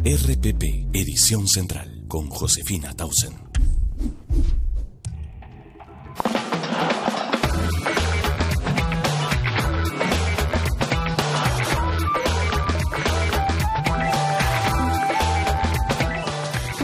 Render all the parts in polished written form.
RPP, edición central, con Josefina Tausen.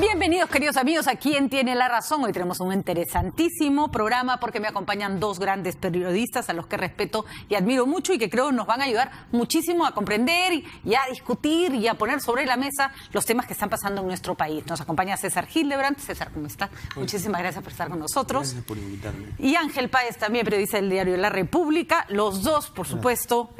Bienvenidos, queridos amigos, a ¿Quién tiene la razón? Hoy tenemos un interesantísimo programa porque me acompañan dos grandes periodistas a los que respeto y admiro mucho y que creo nos van a ayudar muchísimo a comprender y a discutir y a poner sobre la mesa los temas que están pasando en nuestro país. Nos acompaña César Hildebrand. César, ¿cómo está? Muchísimas gracias por estar con nosotros. Gracias por invitarme. Y Ángel Páez, también periodista del diario La República. Los dos, por supuesto,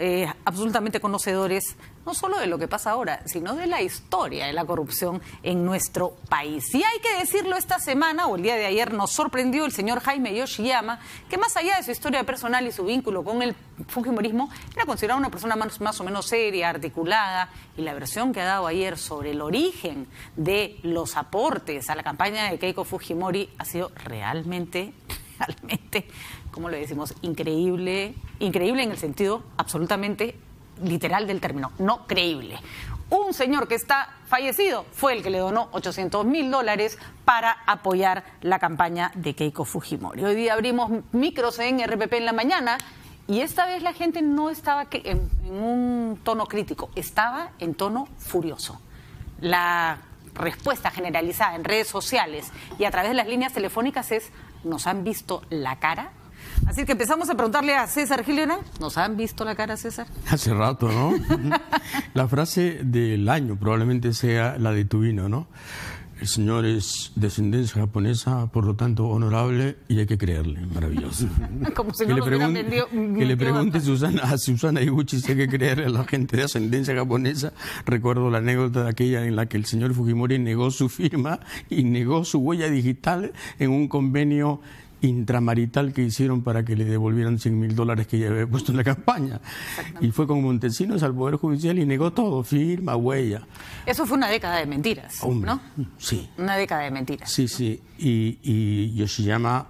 absolutamente conocedores no solo de lo que pasa ahora, sino de la historia de la corrupción en nuestro país. Y hay que decirlo, esta semana o el día de ayer nos sorprendió el señor Jaime Yoshiyama, que más allá de su historia personal y su vínculo con el fujimorismo, era considerado una persona más o menos seria, articulada, y la versión que ha dado ayer sobre el origen de los aportes a la campaña de Keiko Fujimori ha sido realmente, ¿cómo lo decimos? Increíble en el sentido absolutamente literal del término, no creíble. Un señor que está fallecido fue el que le donó $800.000 para apoyar la campaña de Keiko Fujimori. Hoy día abrimos micros en RPP en la mañana y esta vez la gente no estaba en un tono crítico, estaba en tono furioso. La respuesta generalizada en redes sociales y a través de las líneas telefónicas es: ¿nos han visto la cara? Así que empezamos a preguntarle a César Hildebrand. ¿Nos han visto la cara, César? Hace rato, ¿no? La frase del año probablemente sea la de Tubino, ¿no? El señor es descendencia japonesa, por lo tanto honorable, y hay que creerle. Maravilloso. Como si no lo hubieran vendido. Que le pregunte a Susana Iguchi si hay que creerle a la gente de ascendencia japonesa. Recuerdo la anécdota de aquella en la que el señor Fujimori negó su firma y negó su huella digital en un convenio intramarital que hicieron para que le devolvieran $100.000 que ella había puesto en la campaña. Y fue con Montesinos al Poder Judicial y negó todo, firma, huella. Eso fue una década de mentiras, hombre, ¿no? Sí. Una década de mentiras. Sí, sí. Y Yoshiyama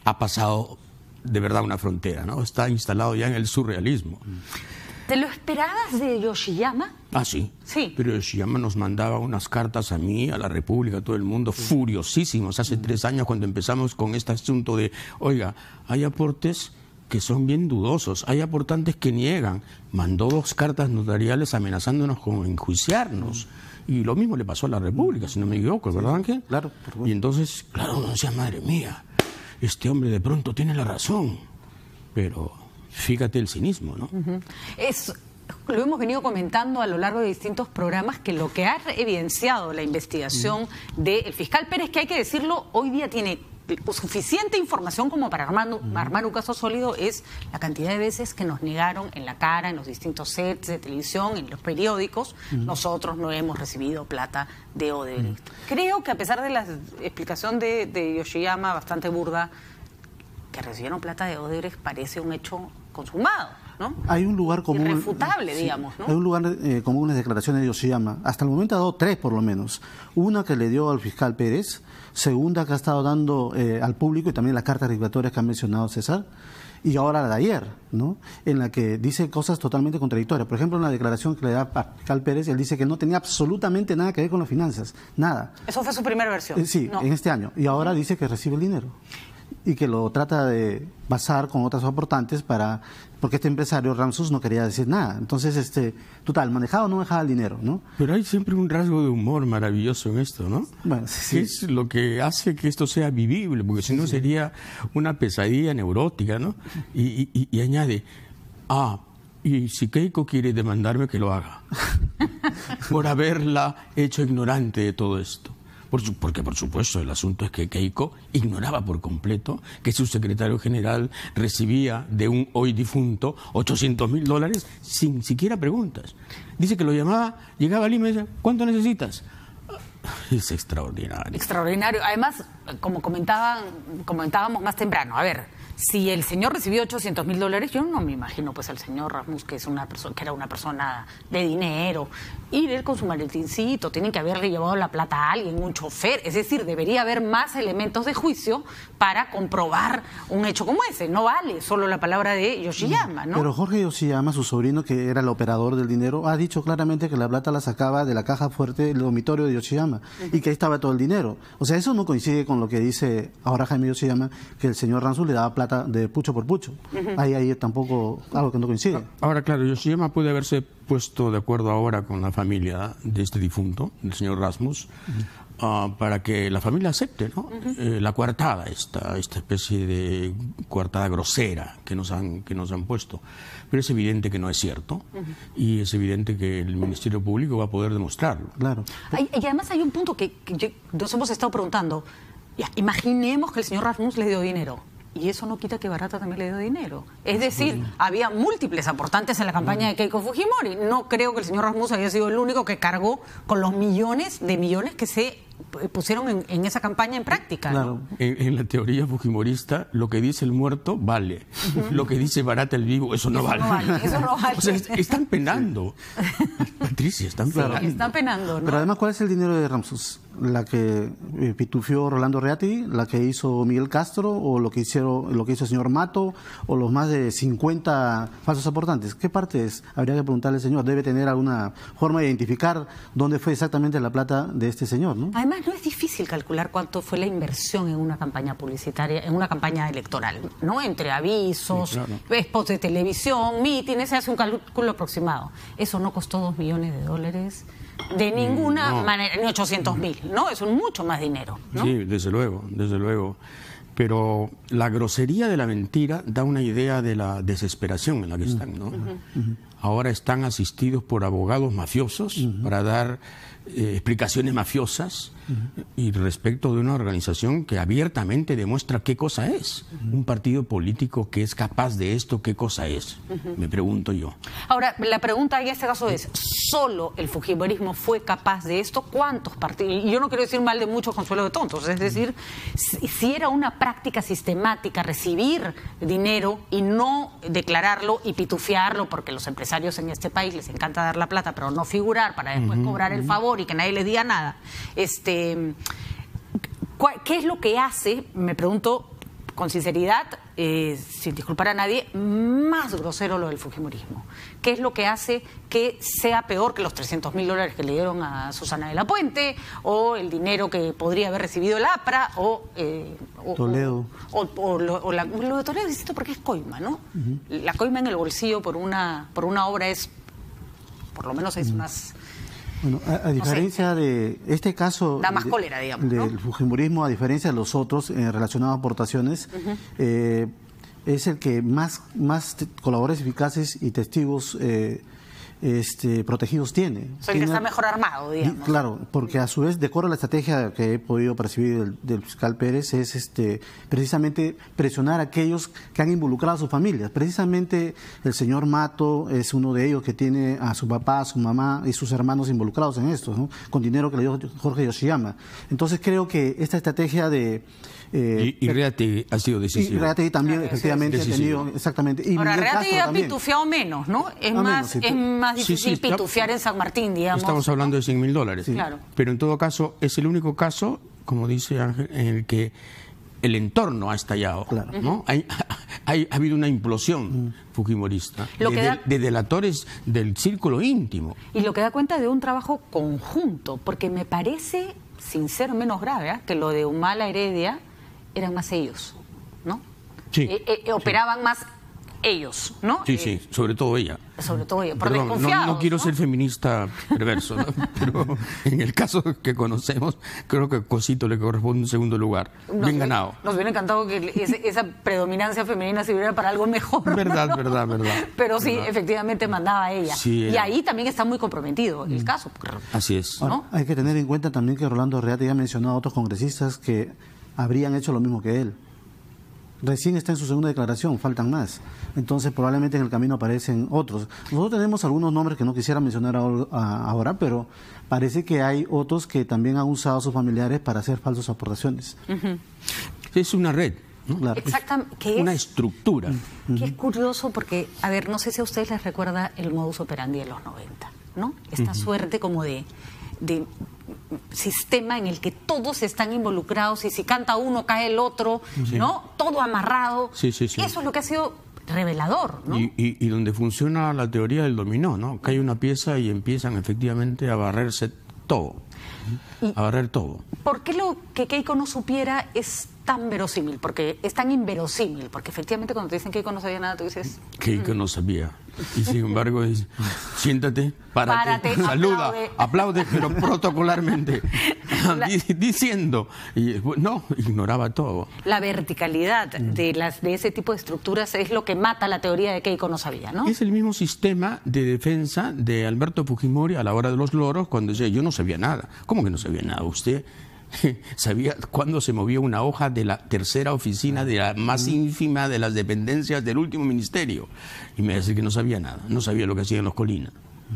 ha pasado de verdad una frontera, ¿no? Está instalado ya en el surrealismo. ¿Te lo esperabas de Yoshiyama? Ah, sí. Sí. Pero Yoshiyama nos mandaba unas cartas a mí, a la República, a todo el mundo, furiosísimos. Hace 3 años cuando empezamos con este asunto de, oiga, hay aportes que son bien dudosos, hay aportantes que niegan. Mandó 2 cartas notariales amenazándonos con enjuiciarnos. Y lo mismo le pasó a la República, si no me equivoco, ¿verdad, Ángel? Claro. Y entonces, claro, uno decía, madre mía, este hombre de pronto tiene la razón. Pero fíjate el cinismo, ¿no? Lo hemos venido comentando a lo largo de distintos programas, que lo que ha evidenciado la investigación del fiscal Pérez, que hay que decirlo, hoy día tiene suficiente información como para armar un caso sólido, es la cantidad de veces que nos negaron en la cara, en los distintos sets de televisión, en los periódicos. Nosotros no hemos recibido plata de Odebrecht. Creo que a pesar de la explicación de Yoshiyama, bastante burda, que recibieron plata de Odebrecht parece un hecho consumado, ¿no? Hay un lugar común, irrefutable, digamos, ¿no? Hay un lugar común en las declaraciones de Yoshiyama. Hasta el momento ha dado 3 por lo menos. Una que le dio al fiscal Pérez, segunda que ha estado dando al público, y también las cartas regulatorias que ha mencionado César, y ahora la de ayer, ¿no? En la que dice cosas totalmente contradictorias. Por ejemplo, en la declaración que le da al fiscal Pérez, él dice que no tenía absolutamente nada que ver con las finanzas, nada. Eso fue su primera versión. Sí, no. En este año. Y ahora dice que recibe el dinero y que lo trata de basar con otros aportantes porque este empresario Ramsus no quería decir nada. Entonces, total, manejaba o no manejaba el dinero, ¿no? Pero hay siempre un rasgo de humor maravilloso en esto, ¿no? Bueno, sí. Que es lo que hace que esto sea vivible, porque si no sería una pesadilla neurótica, ¿no? Y añade, y si Keiko quiere demandarme, que lo haga, por haberla hecho ignorante de todo esto. Porque, por supuesto, el asunto es que Keiko ignoraba por completo que su secretario general recibía de un hoy difunto $800.000 sin siquiera preguntas. Dice que lo llamaba, llegaba a Lima y decía, ¿cuánto necesitas? Es extraordinario. Extraordinario. Además, como comentábamos más temprano, a ver, si el señor recibió $800.000, yo no me imagino pues al señor Rasmus, que era una persona de dinero, ir él con su maletincito, tienen que haberle llevado la plata a alguien, un chofer, es decir, debería haber más elementos de juicio para comprobar un hecho como ese. No vale solo la palabra de Yoshiyama, ¿no? Pero Jorge Yoshiyama, su sobrino, que era el operador del dinero, ha dicho claramente que la plata la sacaba de la caja fuerte del dormitorio de Yoshiyama y que ahí estaba todo el dinero. O sea, eso no coincide con lo que dice ahora Jaime Yoshiyama, que el señor Rasmus le daba plata de pucho por pucho. Ahí tampoco, algo que no coincide. Ahora, claro, Yoshiyama puede haberse puesto de acuerdo ahora con la familia de este difunto, el señor Rasmus, para que la familia acepte, ¿no? La coartada, esta especie de coartada grosera que nos han puesto. Pero es evidente que no es cierto y es evidente que el Ministerio Público va a poder demostrarlo. Claro. Y además hay un punto que nos hemos estado preguntando. Ya, imaginemos que el señor Rasmus le dio dinero. Y eso no quita que Barata también le dio dinero. Es decir, había múltiples aportantes en la campaña de Keiko Fujimori. No creo que el señor Rasmus haya sido el único que cargó con los millones que se pusieron en esa campaña en práctica. Claro. ¿No? En la teoría fujimorista, lo que dice el muerto vale. Lo que dice Barata el vivo, eso no vale. Eso no vale. O sea, están penando. Patricia, están penando. Están penando, ¿no? Pero además, ¿cuál es el dinero de Rasmus? ¿La que pitufió Rolando Reati, la que hizo Miguel Castro, o lo que hizo el señor Mato, o los más de 50 falsos aportantes? ¿Qué parte es? Habría que preguntarle al señor. Debe tener alguna forma de identificar dónde fue exactamente la plata de este señor, ¿no? Además, no es difícil calcular cuánto fue la inversión en una campaña publicitaria, en una campaña electoral, ¿no? Entre avisos, sí, claro, spots de televisión, mítines, se hace un cálculo aproximado. Eso no costó $2 millones. De ninguna manera, ni 800.000, ¿no? Es mucho más dinero, ¿no? Sí, desde luego, desde luego. Pero la grosería de la mentira da una idea de la desesperación en la que están, ¿no? Ahora están asistidos por abogados mafiosos para dar explicaciones mafiosas y respecto de una organización que abiertamente demuestra qué cosa es. Un partido político que es capaz de esto, ¿qué cosa es? Me pregunto yo. Ahora, la pregunta en este caso es, ¿solo el fujimorismo fue capaz de esto? ¿Cuántos partidos? Y yo no quiero decir mal de muchos consuelo de tontos, es decir, si era una práctica sistemática recibir dinero y no declararlo y pitufiarlo, porque los empresarios en este país les encanta dar la plata, pero no figurar para después cobrar el favor y que nadie les diga nada. ¿Qué es lo que hace, me pregunto con sinceridad, sin disculpar a nadie, más grosero lo del fujimorismo? ¿Qué es lo que hace que sea peor que los $300.000 que le dieron a Susana de la Puente, o el dinero que podría haber recibido el APRA, o Toledo? Lo de Toledo es distinto porque es coima, ¿no? La coima en el bolsillo por una obra es, por lo menos es más... Bueno, a diferencia de este caso, da más cólera, digamos, del ¿no? fujimorismo, a diferencia de los otros relacionados a aportaciones, es el que más colaboradores eficaces y testigos protegidos tiene. Soy el que está mejor armado, digamos. Claro, porque a su vez, de acuerdo a la estrategia que he podido percibir del fiscal Pérez, es precisamente presionar a aquellos que han involucrado a sus familias. Precisamente el señor Mato es uno de ellos, que tiene a su papá, a su mamá y sus hermanos involucrados en esto, ¿no? Con dinero que le dio Jorge Yoshiyama. Entonces creo que esta estrategia de... y Reati ha sido decisivo. Y Reati también, efectivamente, ha tenido... Exactamente. Y ahora, Miguel Reati Castro ha también. pitufiado menos, ¿no? Es más difícil pitufiar en San Martín, digamos. Estamos hablando de $100.000. Sí. Claro. Pero en todo caso, es el único caso, como dice Ángel, en el que el entorno ha estallado, Claro. ¿no? Ha habido una implosión fujimorista de delatores del círculo íntimo. Y lo que da cuenta de un trabajo conjunto, porque me parece, sin ser menos grave, que lo de Humala Heredia eran más ellos, ¿no? Sí. Operaban más ellos, ¿no? Sí, sobre todo ella. Sobre todo ella, por Perdón, desconfiados. no quiero ser feminista perverso, ¿no? Pero en el caso que conocemos, creo que a Cosito le corresponde un segundo lugar. Bien ganado. Nos hubiera encantado que esa predominancia femenina sirviera para algo mejor. Verdad. Pero sí, verdad. efectivamente mandaba a ella. Sí, y ahí también está muy comprometido el caso. Así es. ¿No? Hay que tener en cuenta también que Rolando Reati ya ha mencionado a otros congresistas que habrían hecho lo mismo que él. Recién está en su segunda declaración, faltan más. Entonces probablemente en el camino aparecen otros. Nosotros tenemos algunos nombres que no quisiera mencionar ahora, pero parece que hay otros que también han usado a sus familiares para hacer falsas aportaciones. Es una red. ¿no? Claro. Exactamente. Es una estructura. Que es curioso porque, a ver, no sé si a ustedes les recuerda el modus operandi de los 90, ¿no? Esta suerte como de sistema en el que todos están involucrados y si canta uno cae el otro, ¿no? Todo amarrado. Sí. Eso es lo que ha sido revelador, ¿no? Y donde funciona la teoría del dominó, ¿no? Cae una pieza y empiezan efectivamente a barrerse todo. A barrer todo. ¿Por qué lo que Keiko no supiera es tan verosímil? Porque es tan inverosímil. Porque efectivamente cuando te dicen que Keiko no sabía nada, tú dices... Keiko no sabía. Y sin embargo, dice, siéntate, párate, saluda, aplaude, pero protocolarmente. Diciendo. Y no, ignoraba todo. La verticalidad de ese tipo de estructuras es lo que mata la teoría de Keiko no sabía, ¿no? Es el mismo sistema de defensa de Alberto Fujimori a la hora de los loros, cuando decía, yo no sabía nada. ¿Cómo que no sabía nada? Usted sabía cuándo se movía una hoja de la tercera oficina, de la más ínfima de las dependencias del último ministerio. Y me decía que no sabía nada, no sabía lo que hacían los Colinas.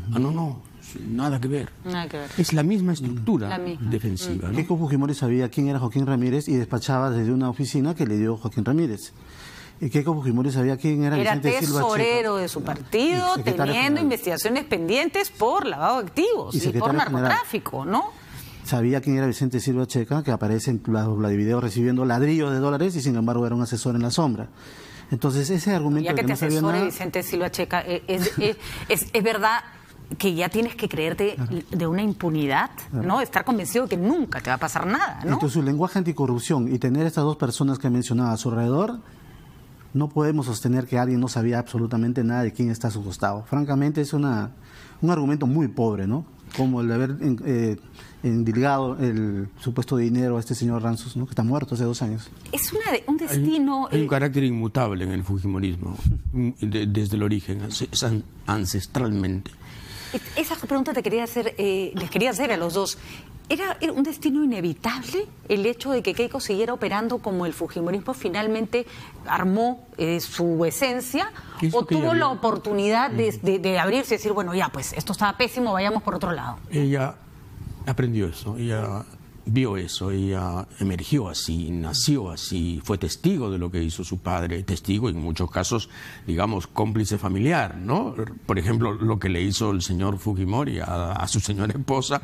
No, nada que ver. Nada que ver. Es la misma estructura defensiva, ¿no? Keiko Fujimori sabía quién era Joaquín Ramírez y despachaba desde una oficina que le dio Joaquín Ramírez. Y Keiko Fujimori sabía quién era Vicente Silva Checa. Era tesorero de su partido, teniendo investigaciones pendientes por lavado de activos y por narcotráfico, ¿no? Sabía quién era Vicente Silva Checa, que aparece en los Vladivideos recibiendo ladrillos de dólares y sin embargo era un asesor en la sombra. Entonces ese argumento ya que de que te no sabía asesore nada... Vicente Silva Checa, es verdad que ya tienes que creerte de una impunidad, ¿no? Estar convencido de que nunca te va a pasar nada, ¿no? Entonces su lenguaje anticorrupción y tener estas dos personas que mencionaba a su alrededor, no podemos sostener que alguien no sabía absolutamente nada de quién está a su costado. Francamente es un argumento muy pobre, ¿no? Como el de haber endilgado el supuesto dinero a este señor Ranzos, ¿no? Que está muerto hace 2 años. Es un destino... Hay un carácter inmutable en el fujimorismo, desde el origen, ancestralmente. Esa pregunta les quería hacer a los dos. ¿Era un destino inevitable el hecho de que Keiko siguiera operando como el fujimorismo finalmente armó su esencia? ¿O tuvo la oportunidad de abrirse y decir, bueno, ya, pues esto estaba pésimo, vayamos por otro lado? Ella aprendió eso, ella vio eso, ella emergió así, nació así, fue testigo de lo que hizo su padre, testigo en muchos casos, digamos, cómplice familiar, ¿no? Por ejemplo, lo que le hizo el señor Fujimori a su señora esposa,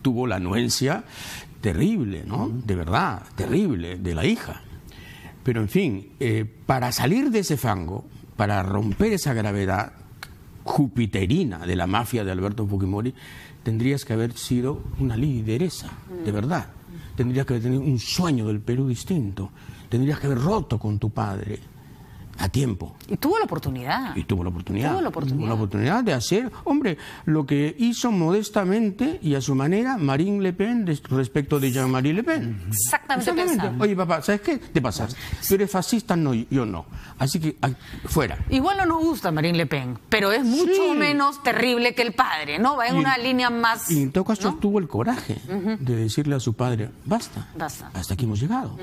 tuvo la anuencia terrible, ¿no? De verdad, terrible, de la hija. Pero en fin, para salir de ese fango, para romper esa gravedad jupiterina de la mafia de Alberto Fujimori, tendrías que haber sido una lideresa, de verdad. Tendrías que haber tenido un sueño del Perú distinto. Tendrías que haber roto con tu padre a tiempo. Y tuvo la oportunidad. Tuvo la oportunidad de hacer, hombre, lo que hizo modestamente y a su manera Marine Le Pen respecto de Jean-Marie Le Pen. Exactamente. Oye, papá, ¿sabes qué? Te pasas. Tú eres fascista, no, yo no. Así que, fuera. Igual no nos gusta Marine Le Pen, pero es mucho menos terrible que el padre, ¿no? Va en una línea más... Y en todo caso tuvo el coraje de decirle a su padre, basta. Hasta aquí hemos llegado.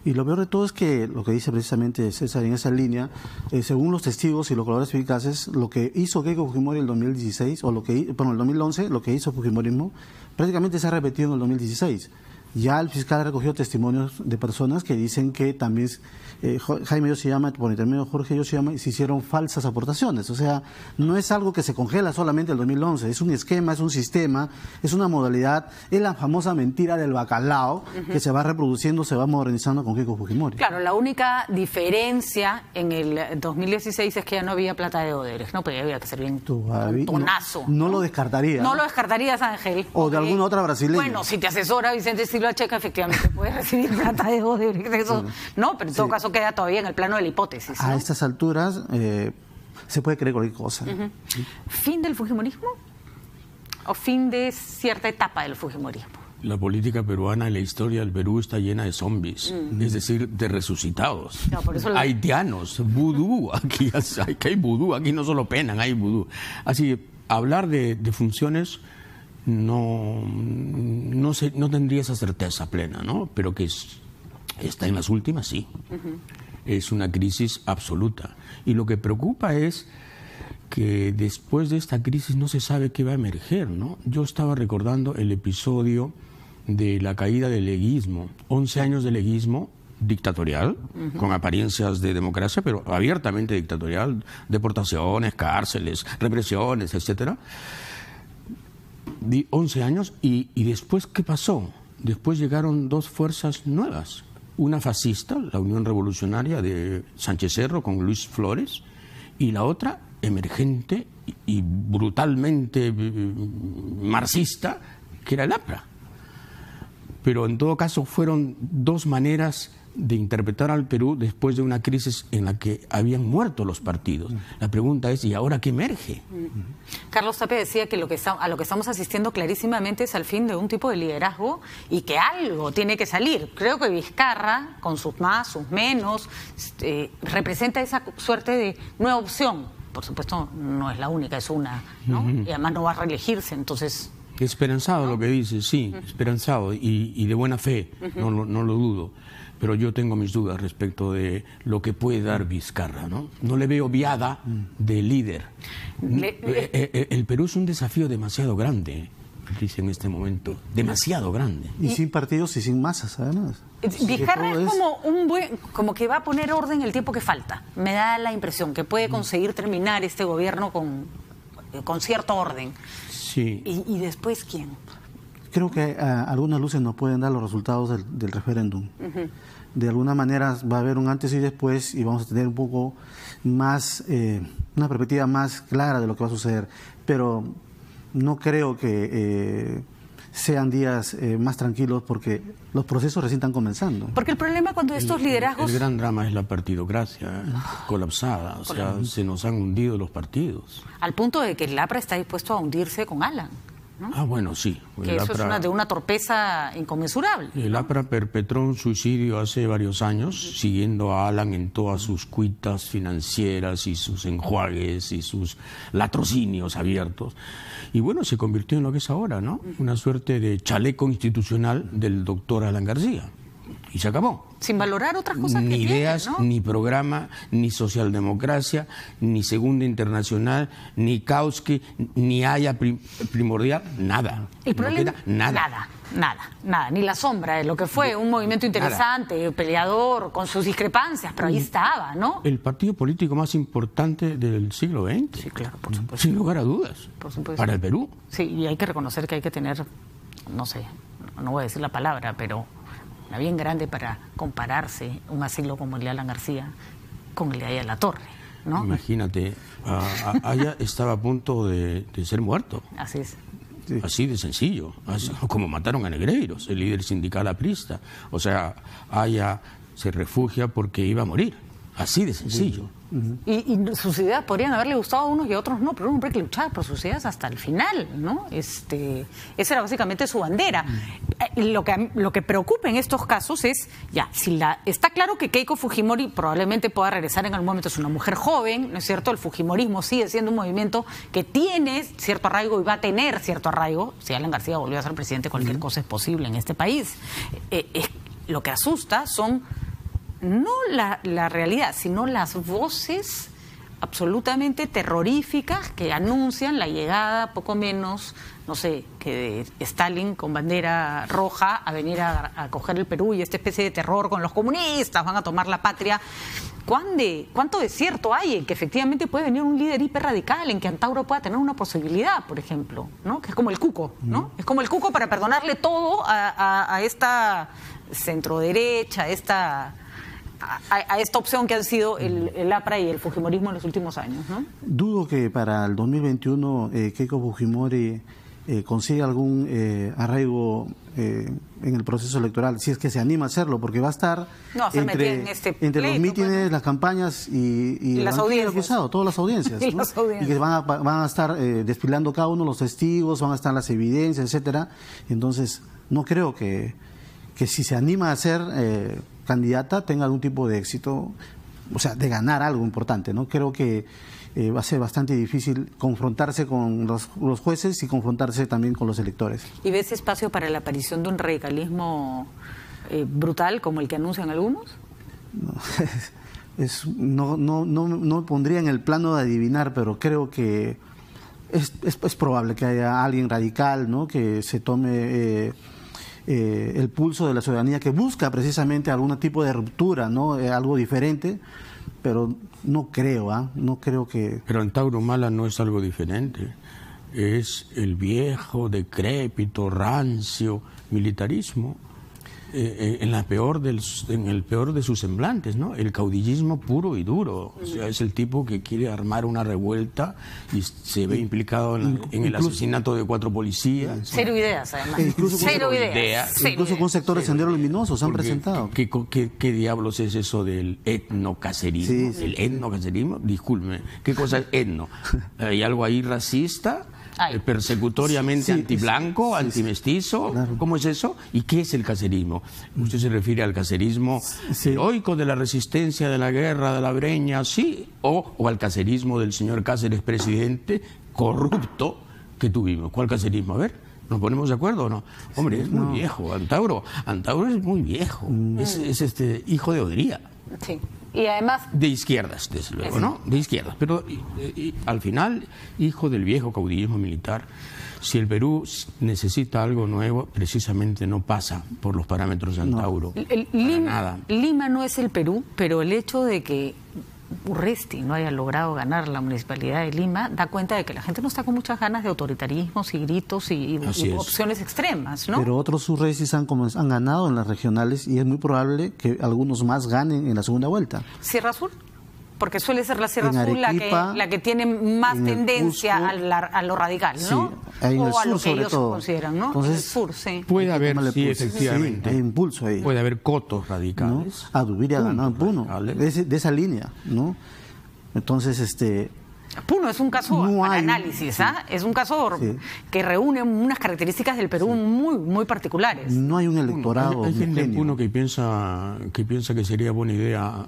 Y lo peor de todo es que lo que dice precisamente César en esa línea, según los testigos y los colaboradores eficaces, lo que hizo Keiko Fujimori en el 2016, o el 2011, lo que hizo Fujimorismo, prácticamente se ha repetido en el 2016. Ya el fiscal recogió testimonios de personas que dicen que también Jaime Yoshiyama, por intermedio de Jorge Yoshiyama, se hicieron falsas aportaciones. O sea, no es algo que se congela solamente en el 2011, es un esquema, es un sistema, es una modalidad, es la famosa mentira del bacalao que se va reproduciendo, se va modernizando con Keiko Fujimori. Claro, la única diferencia en el 2016 es que ya no había plata de Odebrecht, ¿no? Pero había que ser bien tonazo. No lo descartaría. No lo descartarías, Ángel. O de alguna otra brasileña. Bueno, si te asesora Vicente Silva Checa, efectivamente puedes recibir plata de Odebrecht, eso, ¿no? Pero en todo caso queda todavía en el plano de la hipótesis, ¿no? A estas alturas se puede creer cualquier cosa. ¿Fin del fujimorismo? ¿O fin de cierta etapa del fujimorismo? La política peruana y la historia del Perú está llena de zombies, es decir, de resucitados, no, por eso haitianos, vudú, aquí hay vudú, aquí no solo penan, hay vudú. Así que hablar de funciones no tendría esa certeza plena, ¿no? Pero que está en las últimas, sí. Es una crisis absoluta. Y lo que preocupa es que después de esta crisis no se sabe qué va a emerger, ¿no? Yo estaba recordando el episodio de la caída del leguismo, 11 años de leguismo, dictatorial, con apariencias de democracia, pero abiertamente dictatorial, deportaciones, cárceles, represiones, etcétera. 11 años, y después, ¿qué pasó? Después llegaron dos fuerzas nuevas, una fascista, la Unión Revolucionaria de Sánchez Cerro con Luis Flores, y la otra emergente y brutalmente marxista, que era el APRA. Pero en todo caso fueron dos maneras de interpretar al Perú después de una crisis en la que habían muerto los partidos. La pregunta es, ¿y ahora qué emerge? Carlos Tapia decía que a lo que estamos asistiendo clarísimamente es al fin de un tipo de liderazgo y que algo tiene que salir. Creo que Vizcarra, con sus más, sus menos, representa esa suerte de nueva opción. Por supuesto, no es la única, es una, ¿no? Y además no va a reelegirse, entonces... Esperanzado, ¿no? Lo que dice, sí, esperanzado y de buena fe, no lo dudo. Pero yo tengo mis dudas respecto de lo que puede dar Vizcarra, ¿no? No le veo viada de líder. El Perú es un desafío demasiado grande, dice en este momento, demasiado grande. Y sin partidos y sin masas, además. Vizcarra es como que va a poner orden el tiempo que falta. Me da la impresión que puede conseguir terminar este gobierno con cierto orden. Sí. ¿Y después quién? Creo que algunas luces nos pueden dar los resultados del referéndum. De alguna manera va a haber un antes y después y vamos a tener un poco más, una perspectiva más clara de lo que va a suceder. Pero no creo que sean días más tranquilos porque los procesos recién están comenzando. Porque el problema cuando estos liderazgos... El gran drama es la partidocracia colapsada, o sea, se nos han hundido los partidos. Al punto de que el APRA está dispuesto a hundirse con Alan, ¿no? Ah, bueno, sí. Que eso es de una torpeza inconmensurable. El APRA perpetró un suicidio hace varios años, siguiendo a Alan en todas sus cuitas financieras y sus enjuagues y sus latrocinios abiertos. Y bueno, se convirtió en lo que es ahora, ¿no? Una suerte de chaleco institucional del doctor Alan García. Y se acabó. Sin valorar otras cosas que ni tiene, ideas, ¿no? ni programa, ni socialdemocracia, ni Segunda Internacional, ni Kautsky, ni Haya primordial, nada. El problema, no queda nada, ni la sombra de lo que fue un movimiento interesante, peleador, con sus discrepancias, pero ahí estaba, ¿no? El partido político más importante del siglo XX. Sí, claro, por supuesto. Sin lugar a dudas. Por supuesto. Para el Perú. Sí, y hay que reconocer que hay que tener, no sé, no voy a decir la palabra, pero una bien grande para compararse un asilo como el de Alan García con el de Haya Latorre, ¿no? Imagínate, Haya estaba a punto de ser muerto. Así es. Sí. Así de sencillo, así como mataron a Negreiros, el líder sindical aprista. O sea, Haya se refugia porque iba a morir, así de sencillo. Y sus ideas podrían haberle gustado a unos y a otros no, pero un hombre que luchaba por sus ideas hasta el final, ¿no? Esa era básicamente su bandera. Lo que preocupa en estos casos es, está claro que Keiko Fujimori probablemente pueda regresar en algún momento, es una mujer joven, ¿no es cierto? El Fujimorismo sigue siendo un movimiento que tiene cierto arraigo y va a tener cierto arraigo. Si Alan García volvió a ser presidente, cualquier cosa es posible en este país. Lo que asusta son no la realidad, sino las voces absolutamente terroríficas que anuncian la llegada, poco menos, no sé, que de Stalin con bandera roja a venir a coger el Perú y esta especie de terror con los comunistas, van a tomar la patria. ¿Cuánto desierto hay en que efectivamente puede venir un líder hiperradical, en que Antauro pueda tener una posibilidad, por ejemplo, ¿no? Que es como el Cuco, ¿no? Es como el Cuco para perdonarle todo a esta centroderecha, a esta opción que han sido el APRA y el Fujimorismo en los últimos años, ¿no? Dudo que para el 2021 Keiko Fujimori consiga algún arraigo en el proceso electoral, si es que se anima a hacerlo, porque va a estar entre los mítines, las campañas y las audiencias. Todas las audiencias, ¿no? Y que van a estar desfilando cada uno los testigos, van a estar las evidencias, etcétera. Entonces, no creo que si se anima a ser candidata tenga algún tipo de éxito, o sea, de ganar algo importante, ¿no? Creo que va a ser bastante difícil confrontarse con los jueces y confrontarse también con los electores. ¿Y ves espacio para la aparición de un radicalismo brutal como el que anuncian algunos? No me pondría en el plano de adivinar, pero creo que es probable que haya alguien radical, ¿no? Que se tome el pulso de la ciudadanía que busca precisamente algún tipo de ruptura, ¿no? Algo diferente, pero no creo, no creo que... Pero Antauro Humala no es algo diferente, es el viejo, decrépito, rancio militarismo, en el peor de sus semblantes, ¿no? El caudillismo puro y duro. O sea, es el tipo que quiere armar una revuelta y se ve implicado en el asesinato de 4 policías. Cero ideas, además. Cero ideas. Incluso con sectores de Sendero Luminoso se han presentado. ¿Qué diablos es eso del etnocacerismo? Sí. El etnocacerismo, disculpe, ¿qué cosa es etno? ¿Hay algo ahí racista? Persecutoriamente antiblanco, antimestizo, claro. ¿Cómo es eso? ¿Y qué es el cacerismo? ¿Usted se refiere al cacerismo heroico de la resistencia, de la guerra, de la Breña, sí? ¿O al cacerismo del señor Cáceres, presidente, corrupto que tuvimos? ¿Cuál cacerismo? A ver, ¿nos ponemos de acuerdo o no? Hombre, es muy viejo, Antauro es muy viejo, es hijo de Odría. Sí. Y además... De izquierdas, desde luego, ¿no? De izquierdas. Pero al final, hijo del viejo caudillismo militar, si el Perú necesita algo nuevo, precisamente no pasa por los parámetros de Antauro. Nada. Lima no es el Perú, pero el hecho de que Urresti no haya logrado ganar la municipalidad de Lima da cuenta de que la gente no está con muchas ganas de autoritarismos y gritos y opciones extremas, ¿no? Pero otros Urrestis han ganado en las regionales y es muy probable que algunos más ganen en la segunda vuelta. ¿Sierra Sur? Porque suele ser la Sierra Sur la que tiene más tendencia a lo radical, ¿no? Sí, en el o a sur, lo que ellos todo. consideran, ¿no? Entonces, en el sur, sí. Puede haber, sí, efectivamente. Hay impulso ahí. Puede haber cotos radicales. ¿No? Dubiri ha ganado en Puno, de esa línea, ¿no? Entonces, Puno es un caso para análisis, es un caso que reúne unas características del Perú muy particulares. No hay un electorado. Hay gente en Puno que piensa que sería buena idea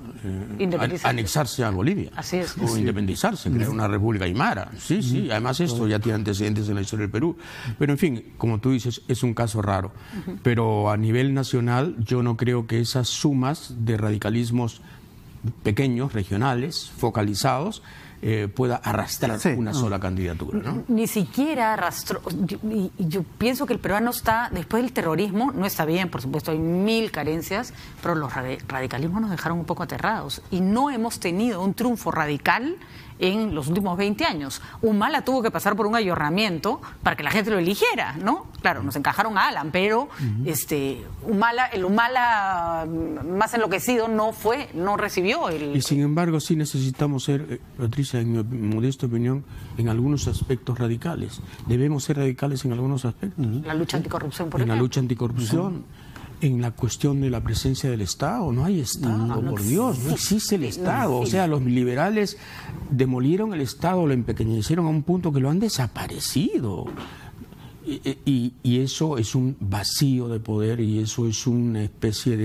anexarse a Bolivia. Así es. O independizarse, crear una república aymara. Sí, además esto ya tiene antecedentes en la historia del Perú. Pero en fin, como tú dices, es un caso raro. Pero a nivel nacional yo no creo que esas sumas de radicalismos pequeños, regionales, focalizados, pueda arrastrar una sola candidatura, ¿no? Ni siquiera arrastró. Yo pienso que el peruano está, después del terrorismo, no está bien, por supuesto, hay 1000 carencias, pero los radicalismos nos dejaron un poco aterrados y no hemos tenido un triunfo radical en los últimos 20 años. Humala tuvo que pasar por un ayornamiento para que la gente lo eligiera, ¿no? Claro, nos encajaron a Alan, pero el Humala más enloquecido no recibió el... Y sin embargo sí necesitamos ser, Patricia, en mi modesta opinión, en algunos aspectos radicales. Debemos ser radicales en algunos aspectos. La lucha anticorrupción, por ejemplo. En la lucha anticorrupción. En la cuestión de la presencia del Estado, no hay Estado, por Dios, no existe el Estado. O sea, los liberales demolieron el Estado, lo empequeñecieron a un punto que lo han desaparecido. Y eso es un vacío de poder y eso es una especie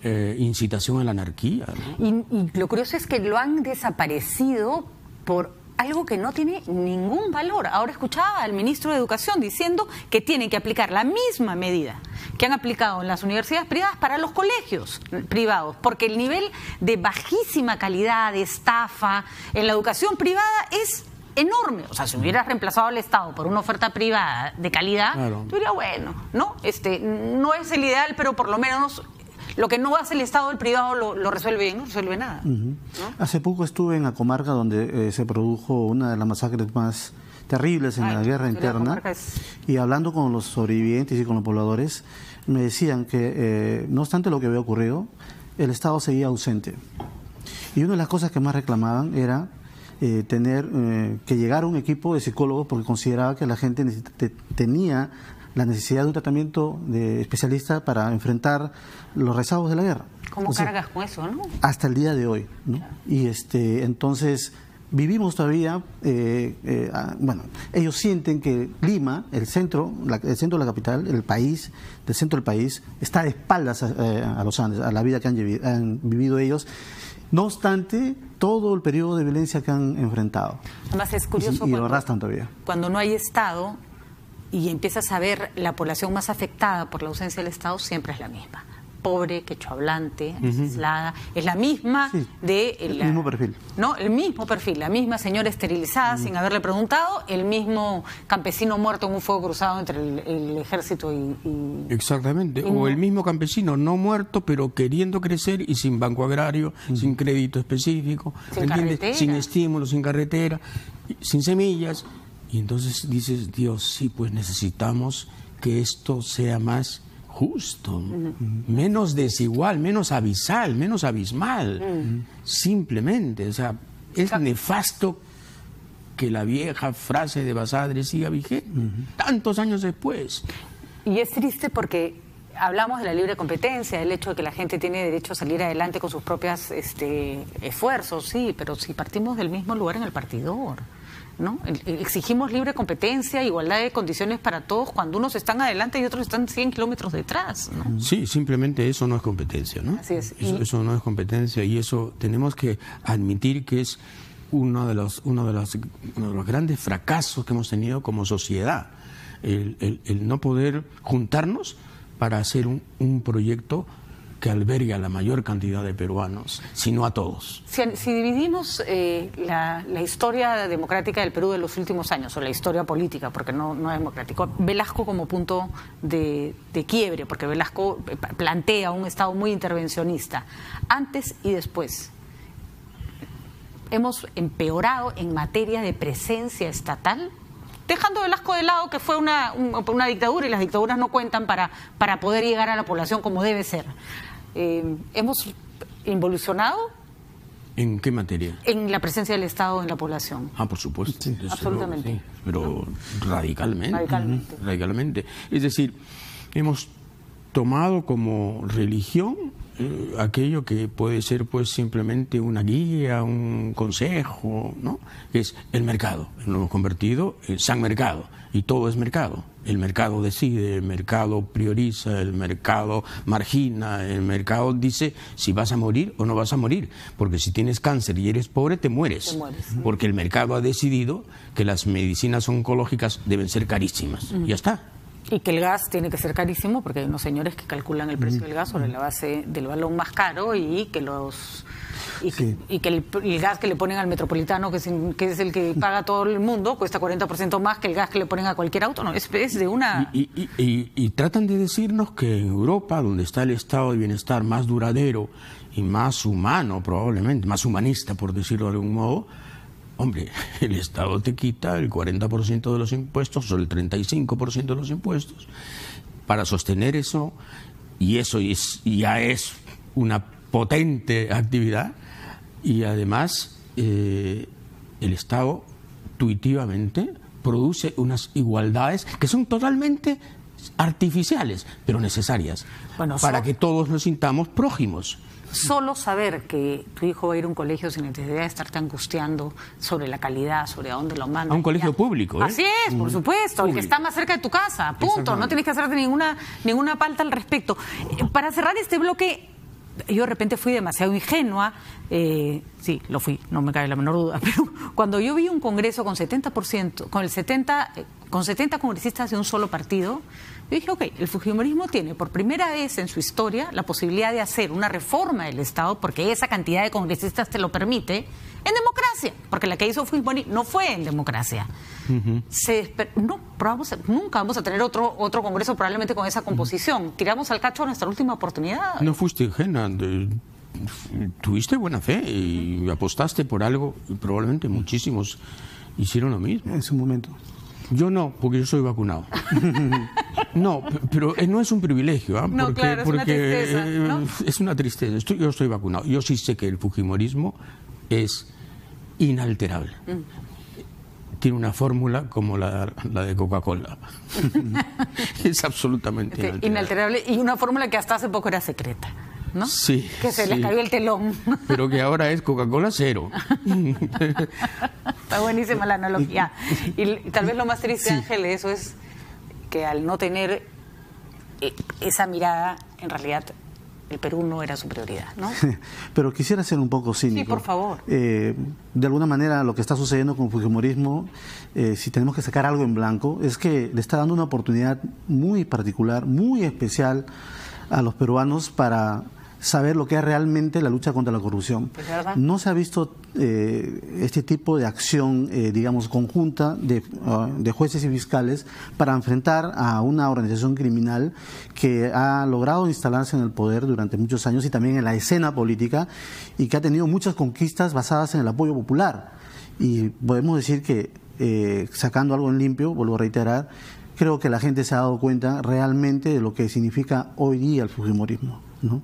de incitación a la anarquía, ¿no? Y lo curioso es que lo han desaparecido por algo que no tiene ningún valor. Ahora escuchaba al ministro de Educación diciendo que tienen que aplicar la misma medida que han aplicado en las universidades privadas para los colegios privados, porque el nivel de bajísima calidad, de estafa en la educación privada es enorme. O sea, si hubieras reemplazado al Estado por una oferta privada de calidad, yo diría, bueno, ¿no? No es el ideal, pero por lo menos lo que no hace el Estado, el privado lo resuelve bien, no resuelve nada. ¿No? Hace poco estuve en Acomarca, donde se produjo una de las masacres más terribles en la guerra interna, y hablando con los sobrevivientes y con los pobladores, me decían que no obstante lo que había ocurrido, el Estado seguía ausente. Y una de las cosas que más reclamaban era tener que llegar un equipo de psicólogos, porque consideraba que la gente tenía la necesidad de un tratamiento de especialista para enfrentar los rezagos de la guerra. ¿Cómo cargas con eso, no? Hasta el día de hoy, ¿no? Y entonces vivimos todavía, bueno, ellos sienten que Lima, el centro de la capital, el centro del país, está de espaldas a los Andes, a la vida que han vivido ellos, no obstante todo el periodo de violencia que han enfrentado. Además es curioso y lo arrastran todavía. Cuando no hay Estado y empiezas a ver la población más afectada por la ausencia del Estado, siempre es la misma. pobre, quechohablante, aislada, es la misma de... El mismo perfil. ¿No? El mismo perfil, la misma señora esterilizada sin haberle preguntado, el mismo campesino muerto en un fuego cruzado entre el ejército y... Exactamente, o el mismo campesino no muerto, pero queriendo crecer y sin banco agrario, sin crédito específico, sin carretera, sin estímulos, sin carretera, sin semillas. Y entonces dices, Dios, sí, pues necesitamos que esto sea más justo, menos desigual, menos abisal, menos abismal, simplemente. O sea, es nefasto que la vieja frase de Basadre siga vigente, tantos años después. Y es triste porque hablamos de la libre competencia, del hecho de que la gente tiene derecho a salir adelante con sus propios esfuerzos, sí, pero si partimos del mismo lugar en el partidor, ¿no? Exigimos libre competencia, igualdad de condiciones para todos cuando unos están adelante y otros están 100 kilómetros detrás, ¿no? Sí, simplemente eso no es competencia, ¿no? Así es. Eso no es competencia, y eso tenemos que admitir que es uno de los grandes fracasos que hemos tenido como sociedad, el no poder juntarnos para hacer un proyecto que albergue a la mayor cantidad de peruanos, sino a todos. Si dividimos la historia democrática del Perú de los últimos años, o la historia política, porque no es democrático, Velasco como punto de quiebre, porque Velasco plantea un Estado muy intervencionista, antes y después, hemos empeorado en materia de presencia estatal, dejando Velasco de lado, que fue una dictadura, y las dictaduras no cuentan para poder llegar a la población como debe ser. ¿Hemos involucionado? ¿En qué materia? En la presencia del Estado en la población. Ah, por supuesto. Sí, absolutamente. Sí, pero radicalmente. Radicalmente. Radicalmente. Es decir, hemos tomado como religión aquello que puede ser pues simplemente una guía, un consejo, ¿no? Que es el mercado. Lo hemos convertido en San Mercado, y todo es mercado. El mercado decide, el mercado prioriza, el mercado margina, el mercado dice si vas a morir o no vas a morir, porque si tienes cáncer y eres pobre te mueres, porque el mercado ha decidido que las medicinas oncológicas deben ser carísimas. Ya está. Y que el gas tiene que ser carísimo, porque hay unos señores que calculan el precio del gas sobre la base del balón más caro, y que el gas que le ponen al Metropolitano, que es el que paga todo el mundo, cuesta 40% más que el gas que le ponen a cualquier auto. No, es de una... Y tratan de decirnos que en Europa, donde está el estado de bienestar más duradero y más humano, probablemente, más humanista, por decirlo de algún modo, hombre, el Estado te quita el 40% de los impuestos o el 35% de los impuestos para sostener eso, y eso ya es una potente actividad, y además el Estado tuitivamente produce unas igualdades que son totalmente artificiales, pero necesarias, para que todos nos sintamos prójimos. Solo saber que tu hijo va a ir a un colegio sin necesidad de estarte angustiando sobre la calidad, sobre a dónde lo mandan. A un colegio público, ¿eh? Así es, por supuesto, el que está más cerca de tu casa, punto. No tienes que hacerte ninguna falta al respecto. Para cerrar este bloque, yo de repente fui demasiado ingenua, sí, lo fui, no me cabe la menor duda, pero cuando yo vi un congreso con 70%, con 70 congresistas de un solo partido, yo dije, ok, el fujimorismo tiene por primera vez en su historia la posibilidad de hacer una reforma del Estado, porque esa cantidad de congresistas te lo permite, en democracia, porque la que hizo Fujimori no fue en democracia. Nunca vamos a tener otro congreso probablemente con esa composición. Tiramos al cacho a nuestra última oportunidad. No fuiste ingenua, tuviste buena fe y apostaste por algo, y probablemente muchísimos hicieron lo mismo. En su momento. Yo no, porque yo soy vacunado. No, pero no es un privilegio, ¿eh? No, claro, es una tristeza, ¿no? Es una tristeza. Yo estoy vacunado. Yo sí sé que el fujimorismo es inalterable. Tiene una fórmula como la de Coca-Cola. Es absolutamente inalterable. Y una fórmula que hasta hace poco era secreta, ¿no? Sí. Que se le cayó el telón. Pero que ahora es Coca-Cola cero. Está buenísima la analogía. Y tal vez lo más triste, Ángel, de eso es que al no tener esa mirada, en realidad el Perú no era su prioridad, ¿no? Pero quisiera ser un poco cínico. Sí, por favor. De alguna manera lo que está sucediendo con el fujimorismo, si tenemos que sacar algo en blanco, es que le está dando una oportunidad muy particular, muy especial a los peruanos para saber lo que es realmente la lucha contra la corrupción. No se ha visto este tipo de acción, digamos, conjunta de jueces y fiscales para enfrentar a una organización criminal que ha logrado instalarse en el poder durante muchos años y también en la escena política, y que ha tenido muchas conquistas basadas en el apoyo popular. Y podemos decir que, sacando algo en limpio, vuelvo a reiterar, creo que la gente se ha dado cuenta realmente de lo que significa hoy día el fujimorismo, ¿no?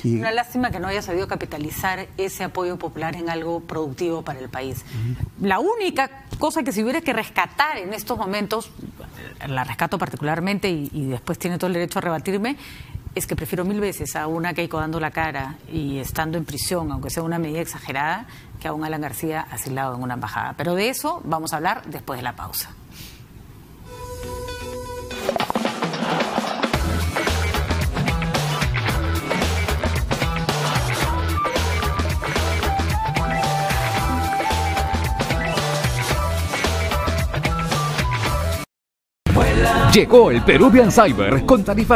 Y una lástima que no haya sabido capitalizar ese apoyo popular en algo productivo para el país. La única cosa que si hubiera que rescatar en estos momentos, la rescato particularmente y después tiene todo el derecho a rebatirme, es que prefiero 1000 veces a una Keiko dando la cara y estando en prisión, aunque sea una medida exagerada, que a un Alan García asilado en una embajada. Pero de eso vamos a hablar después de la pausa. Llegó el Peruvian Cyber con tarifa